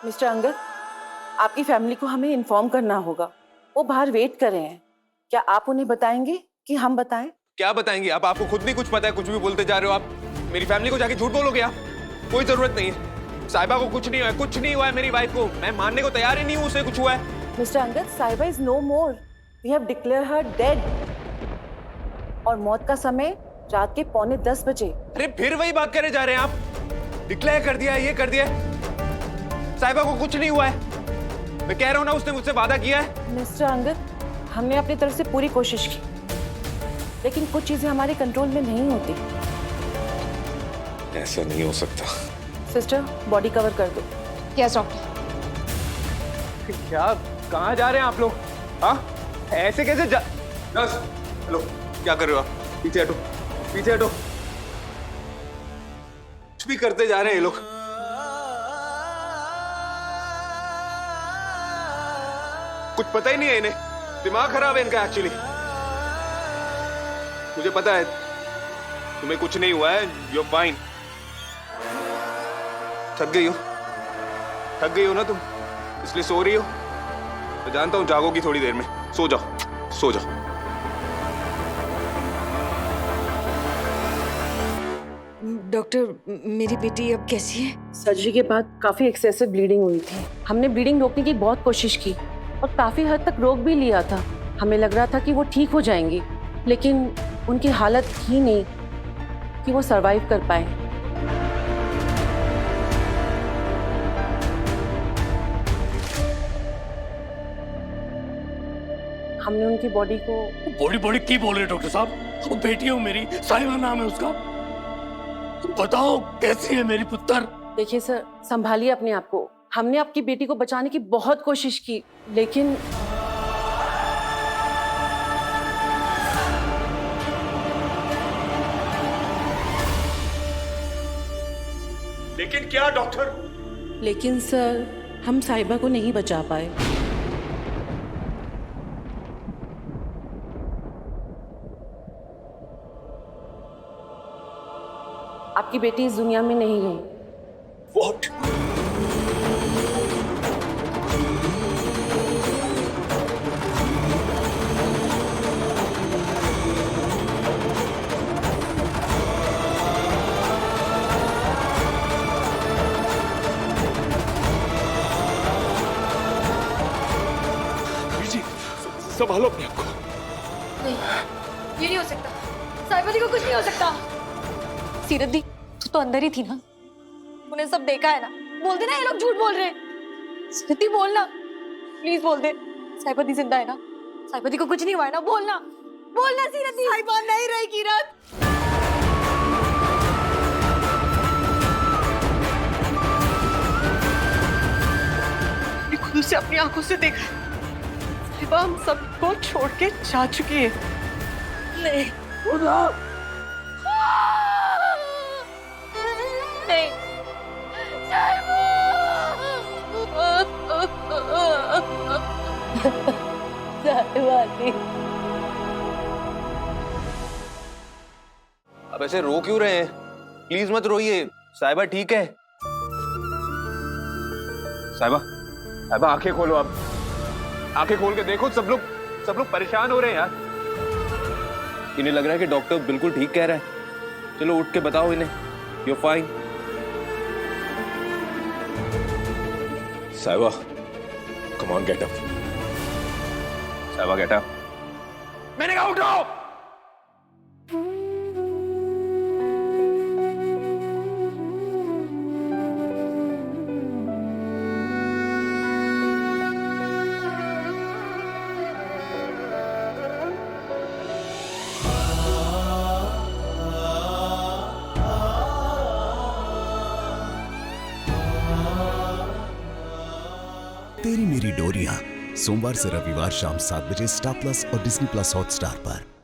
Mister Angad, आपकी family को हमें इन्फॉर्म करना होगा। वो बाहर वेट कर रहे हैं। क्या आप उन्हें बताएंगे कि हम बताएं? क्या बताएंगे आप? आपको खुद नहीं कुछ पता है, कुछ भी बोलते जा रहे हो आप। मेरी फैमिली को जाके झूठ बोलोगे आप? कोई जरूरत नहीं है। साहिबा को कुछ नहीं हुआ है, कुछ नहीं हुआ है मेरी वाइफ को। मैं मानने को तैयार ही नहीं हूँ उसे कुछ हुआ है। Mister Angad, Sahiba is no more. We have declare her dead. और मौत का समय रात के 9:45 बजे। अरे फिर वही बात करे जा रहे हैं आप। डिक्लेयर कर दिया, ये कर दिया। साहिबा को कुछ नहीं हुआ है। मैं कह रहा हूं ना, उसने मुझसे वादा किया है। मिस्टर अंगद, हमने अपनी तरफ से पूरी कोशिश की, लेकिन कुछ चीजें हमारे कंट्रोल में नहीं होती। ऐसा नहीं हो सकता। सिस्टर, बॉडी कवर कर दो। Yes doctor. क्या, कहाँ जा रहे हैं आप लोग? हाँ, ऐसे कैसे जा? नर्स, हेलो, क्या कर रहे हो आप? पीछे हटो, पीछे हटो। कुछ भी करते जा रहे हैं ये लोग। कुछ पता ही नहीं है इन्हें। दिमाग खराब है इनका एक्चुअली। मुझे पता है तुम्हें कुछ नहीं हुआ है। You are fine. थक गई हो ना तुम, इसलिए सो रही हो। मैं जानता हूं जागोगी थोड़ी देर में। सो जाओ, सो जाओ। डॉक्टर, मेरी बेटी अब कैसी है? सर्जरी के बाद काफी एक्सेसिव ब्लीडिंग हुई थी। हमने ब्लीडिंग रोकने की बहुत कोशिश की और काफी हद तक रोक भी लिया था। हमें लग रहा था कि वो ठीक हो जाएंगी, लेकिन उनकी हालत ही नहीं कि वो सरवाइव कर पाए। हमने उनकी बॉडी को बॉडी की बोल रहे डॉक्टर साहब? वो बेटी हो मेरी, साहिबा नाम है उसका। बताओ कैसी है मेरी पुत्र? देखिए सर, संभालिए अपने आप को। हमने आपकी बेटी को बचाने की बहुत कोशिश की, लेकिन क्या डॉक्टर? लेकिन सर, हम साहिबा को नहीं बचा पाए। आपकी बेटी इस दुनिया में नहीं है। What? संभालो अपने आप को। नहीं, ये नहीं हो सकता। साहिबा दी को कुछ नहीं हो सकता। सीरत दी, तू तो अंदर ही थी ना? तूने सब देखा है ना? बोल दे ना, ये लोग झूठ बोल रहे हैं। सीरत दी बोलना, प्लीज बोल दे। साहिबा दी जिंदा है ना? साहिबा दी को कुछ नहीं हुआ है ना? बोलना, बोलना सीरत दी। साहिबा नहीं रही किरत। खुद से अपनी आंखों से देखा, साहिबा हम सबको छोड़ के जा चुकी है। नहीं, नहीं, अब ऐसे रो क्यों रहे हैं? प्लीज मत रोइए। साहिबा ठीक है। साहिबा, साहिबा आंखें खोलो। अब आंखें खोल के देखो। सब लोग परेशान हो रहे हैं यार। इन्हें लग रहा है कि डॉक्टर बिल्कुल ठीक कह रहा है। चलो उठ के बताओ इन्हें, यू फाइन। साहिबा, कम ऑन, गेट अप। साहिबा गेट अप। मैंने कहा उठो। तेरी मेरी डोरियां, सोमवार से रविवार शाम 7 बजे स्टार प्लस और डिज्नी प्लस हॉटस्टार पर।